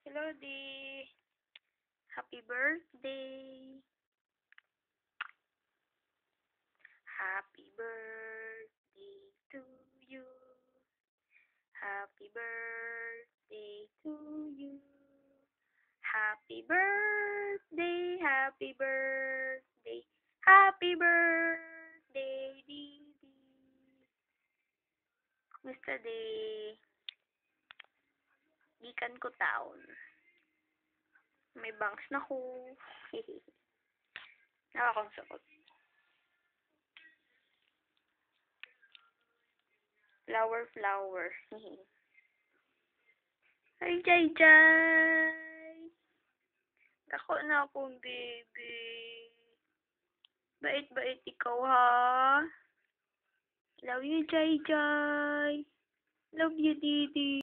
Hello, Di. Happy birthday. Happy birthday to you. Happy birthday to you. Happy birthday, happy birthday, happy birthday, Didi. Kumusta, Di? Gikan ko taon. May bangs na ko. Nakakonsukot. Flower, flower. Ay, Jai Jai. Dako na akong baby. Bait-bait ikaw, ha? Love you, Jai Jai. Love you, Didi.